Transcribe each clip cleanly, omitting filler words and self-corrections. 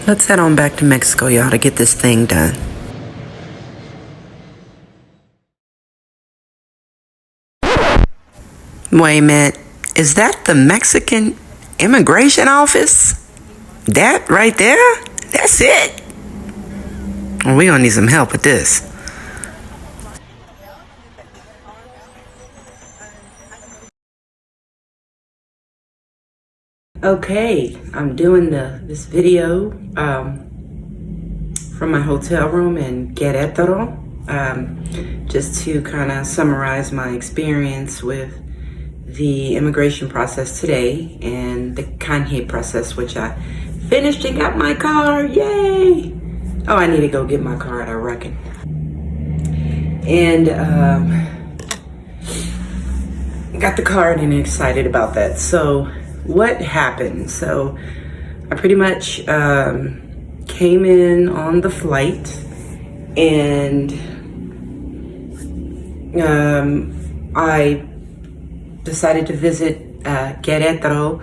Let's head on back to Mexico, y'all, to get this thing done. Wait a minute. Is that the Mexican immigration office? That right there? That's it? Well, we gonna need some help with this. Okay, I'm doing this video from my hotel room in Querétaro, just to kind of summarize my experience with the immigration process today and the Chime process, which I finished and got my card. Yay! Oh, I need to go get my card, I reckon. And got the card and excited about that. So what happened? So I pretty much came in on the flight, and I decided to visit Querétaro,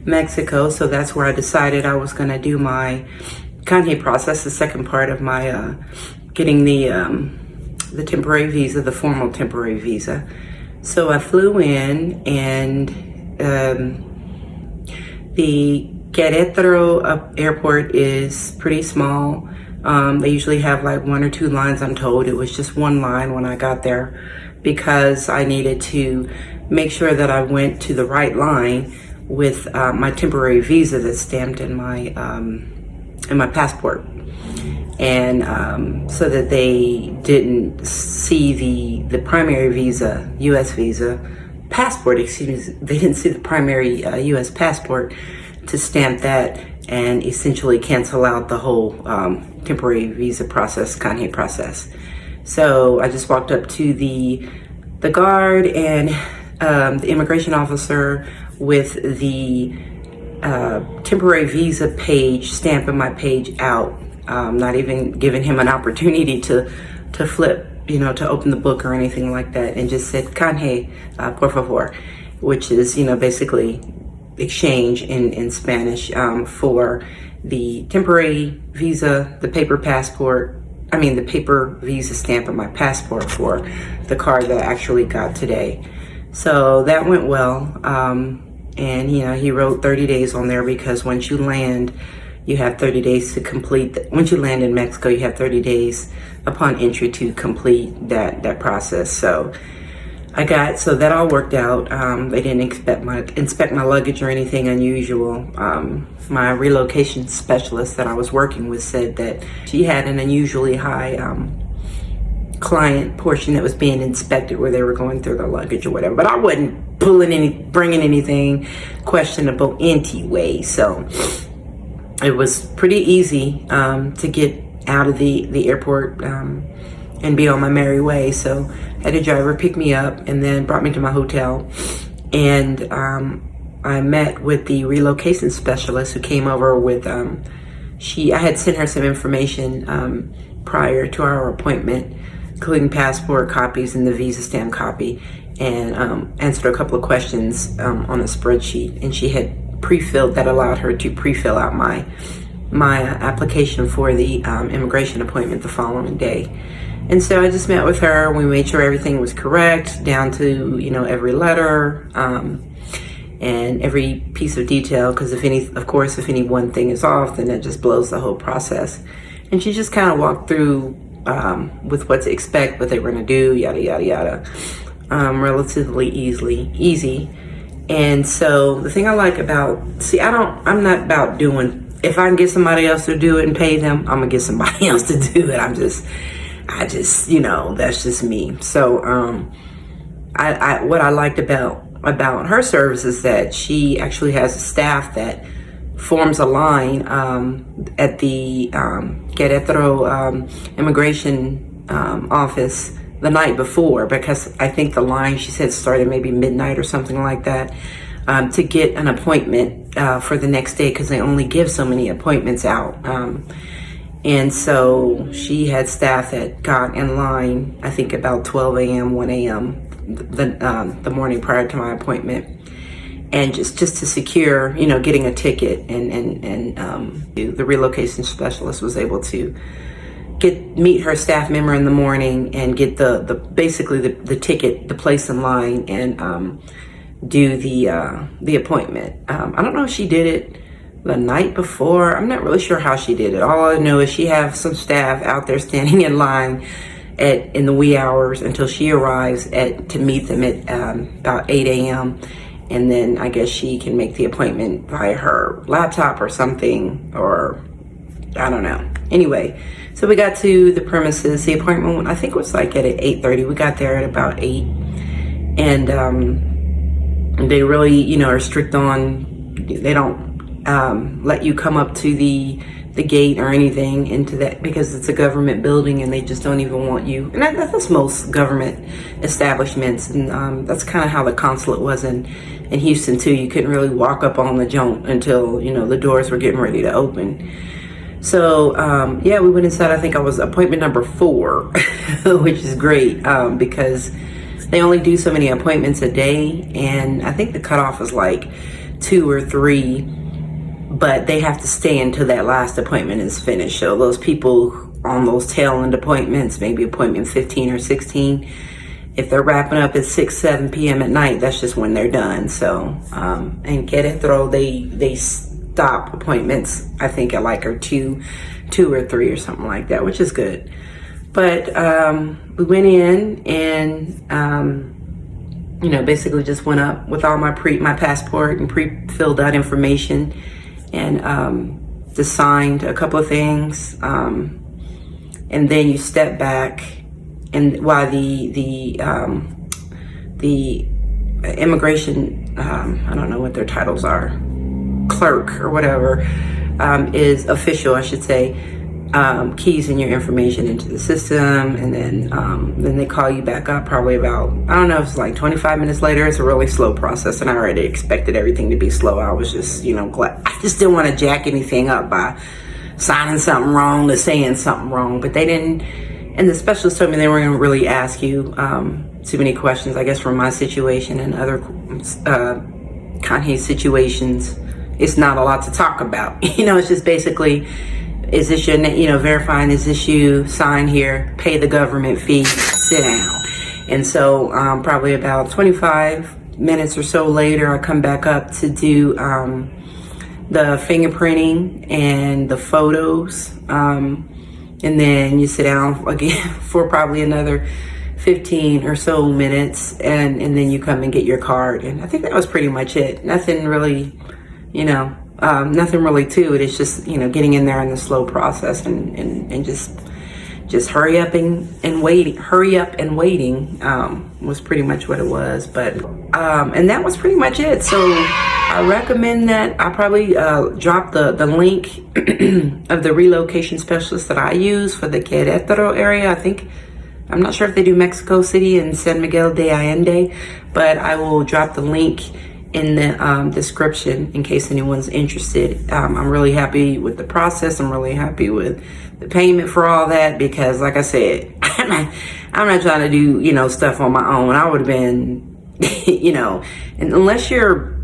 Mexico. So that's where I decided I was going to do my Chime process, the second part of my getting the temporary visa, the formal temporary visa. So I flew in, and the Querétaro airport is pretty small. They usually have like one or two lines, I'm told. It was just one line when I got there, because I needed to make sure that I went to the right line with my temporary visa that's stamped in my passport. And so that they didn't see the primary visa, US visa, passport, excuse me, they didn't see the primary US passport to stamp that and essentially cancel out the whole temporary visa process, Chime process. So I just walked up to the guard and the immigration officer with the temporary visa page, stamping my page out, not even giving him an opportunity to flip, to open the book or anything like that, and just said, "Canje, por favor," which is, basically exchange in Spanish for the temporary visa, the paper visa stamp on my passport for the card that I actually got today. So that went well. And, he wrote 30 days on there, because once you land, you have 30 days to complete. Once you land in Mexico, you have 30 days upon entry to complete that process. So so that all worked out. They didn't inspect my luggage or anything unusual. My relocation specialist that I was working with said that she had an unusually high client portion that was being inspected, where they were going through their luggage or whatever. But I wasn't bringing anything questionable anyway. So it was pretty easy to get out of the airport and be on my merry way. So I had a driver pick me up and then brought me to my hotel. And I met with the relocation specialist who came over with, I had sent her some information prior to our appointment, including passport copies and the visa stamp copy, and answered a couple of questions on a spreadsheet. And she had pre-filled, that allowed her to pre-fill out my application for the immigration appointment the following day. And so I just met with her. We made sure everything was correct, down to, every letter and every piece of detail, because if any one thing is off, then it just blows the whole process. And she just kind of walked through with what to expect, what they were going to do, yada, yada, yada, relatively easy. And so the thing I like about, I'm not about doing, if I can get somebody else to do it and pay them, I'm going to get somebody else to do it. I just, that's just me. So, what I liked about her service is that she actually has a staff that forms a line at the Querétaro immigration office the night before, because I think the line, she said, started maybe midnight or something like that, to get an appointment for the next day, because they only give so many appointments out. And so she had staff that got in line, I think about 12 a.m., 1 a.m., the morning prior to my appointment. and just to secure, you know, getting a ticket. And the relocation specialist was able to meet her staff member in the morning and get basically the ticket, the place in line, and do the appointment. I don't know if she did it the night before. I'm not really sure how she did it. All I know is she has some staff out there standing in line in the wee hours until she arrives to meet them at about 8 a.m. And then I guess she can make the appointment via her laptop or something, or I don't know. Anyway, so we got to the premises. The appointment, I think, was like at 8:30. We got there at about 8. And they really, you know, are strict on, they don't let you come up to the gate or anything into that, because it's a government building and they just don't even want you. And that's most government establishments. And that's kind of how the consulate was in Houston too. You couldn't really walk up on the joint until, you know, the doors were getting ready to open. So yeah, we went inside. I think I was appointment number 4, which is great because they only do so many appointments a day, and I think the cutoff is like 2 or 3, but they have to stay until that last appointment is finished. So those people on those tail end appointments, maybe appointment 15 or 16, if they're wrapping up at 6, 7 p.m. at night, that's just when they're done. So and Querétaro, they stop appointments, I think, at like 2 or 3 or something like that, which is good. But we went in and you know, basically just went up with all my passport and pre-filled out information, and just signed a couple of things, and then you step back, and while the immigration, I don't know what their titles are, clerk or whatever, is official, I should say, keys in your information into the system, and then they call you back up probably about, I don't know, it's like 25 minutes later. It's a really slow process, and I already expected everything to be slow. I was just, you know, glad. I just didn't want to jack anything up by signing something wrong or saying something wrong, but they didn't. And the specialist told me they weren't going to really ask you too many questions, I guess, from my situation and other Kanye situations. It's not a lot to talk about. You know, it's just basically, is this your, you know, verifying, is this you, sign here, pay the government fee, sit down. And so probably about 25 minutes or so later, I come back up to do the fingerprinting and the photos. And then you sit down again for probably another 15 or so minutes, and then you come and get your card. And I think that was pretty much it. Nothing really, you know, nothing really to it. It's just, you know, getting in there in the slow process and just hurry up and waiting was pretty much what it was. But and that was pretty much it. So I recommend that. I probably drop the link of the relocation specialist that I use for the Querétaro area. I'm not sure if they do Mexico City and San Miguel de Allende, but I will drop the link in the description in case anyone's interested. I'm really happy with the process. I'm really happy with the payment for all that, because like I said, I'm not trying to do, you know, stuff on my own. I would have been, you know, and unless you're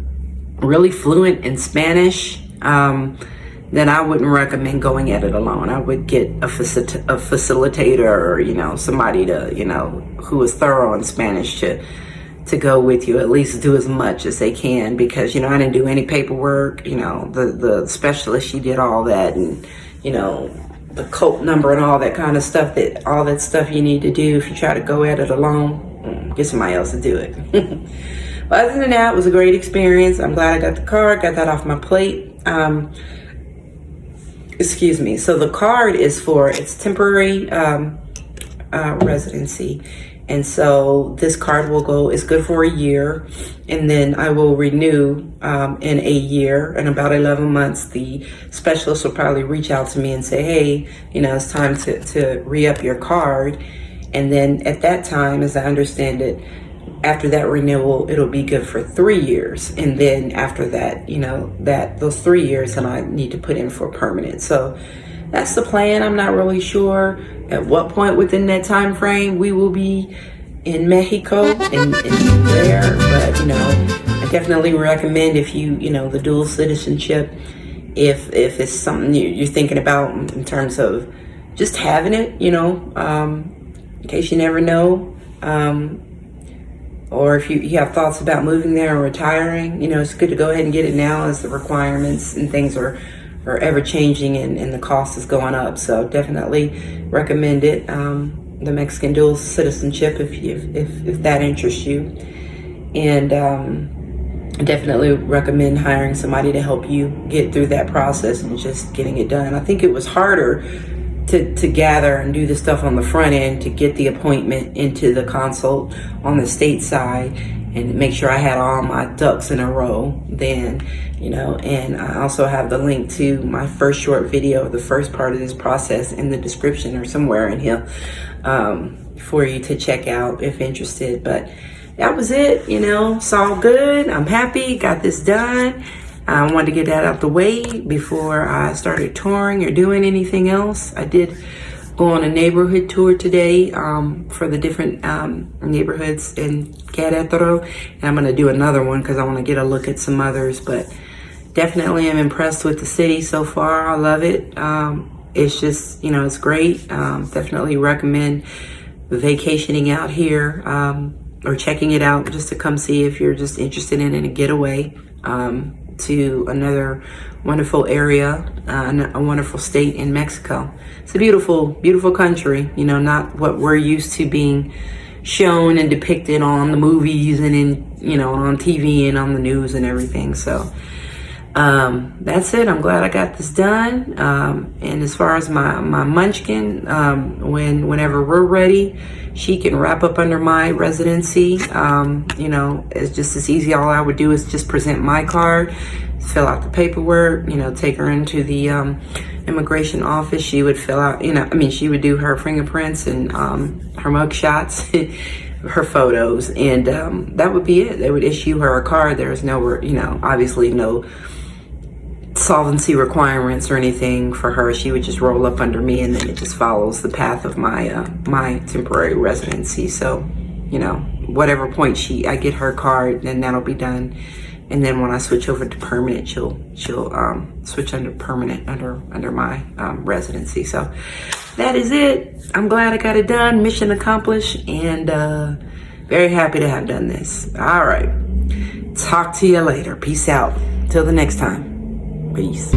really fluent in Spanish, then I wouldn't recommend going at it alone. I would get a facilitator, or, you know, somebody to, you know, who is thorough in Spanish to go with you, at least do as much as they can, because, you know, I didn't do any paperwork. You know, the specialist, she did all that, and, you know, the code number and all that kind of stuff, all that stuff you need to do if you try to go at it alone. Get somebody else to do it. But other than that, it was a great experience. I'm glad I got the card, got that off my plate. Excuse me. So the card is for, it's temporary residency. And so this card is good for a year, and then I will renew in a year. In about 11 months, the specialist will probably reach out to me and say, hey, you know, it's time to re-up your card. And then at that time, as I understand it, after that renewal, it'll be good for 3 years. And then after that, you know, those 3 years, then I need to put in for permanent. So that's the plan. I'm not really sure at what point within that time frame we will be in Mexico and where, but, you know, at definitely recommend if the dual citizenship, if it's something you're thinking about in terms of just having it, in case you never know, or if you have thoughts about moving there or retiring, it's good to go ahead and get it now, as the requirements and things are ever changing, and the cost is going up. So definitely recommend it, the Mexican dual citizenship, if that interests you. And definitely recommend hiring somebody to help you get through that process and just getting it done. I think it was harder to gather and do the stuff on the front end to get the appointment into the consult on the state side and make sure I had all my ducks in a row then, and I also have the link to my first short video, the first part of this process, in the description or somewhere in here, for you to check out if interested. But that was it, it's all good. I'm happy, got this done. I wanted to get that out the way before I started touring or doing anything else. I did go on a neighborhood tour today for the different neighborhoods in Querétaro, and I'm going to do another one because I want to get a look at some others. But definitely I'm impressed with the city so far. I love it. It's just, it's great. Definitely recommend vacationing out here, or checking it out just to come see if you're just interested in a getaway to another wonderful area, a wonderful state in Mexico. It's a beautiful, beautiful country, not what we're used to being shown and depicted on the movies and on TV and on the news and everything. So that's it. I'm glad I got this done. And as far as my munchkin, whenever we're ready, she can wrap up under my residency. It's just as easy. All I would do is just present my card, fill out the paperwork, take her into the immigration office. She would fill out, she would do her fingerprints and her mug shots, her photos, and that would be it. They would issue her a card. There's no, obviously no solvency requirements or anything for her. She would just roll up under me, and then it just follows the path of my my temporary residency. So, whatever point I get her card, then that'll be done. And then when I switch over to permanent, she'll switch under permanent under my residency. So that is it. I'm glad I got it done. Mission accomplished, and very happy to have done this. All right. Talk to you later. Peace out. Till the next time. Peace.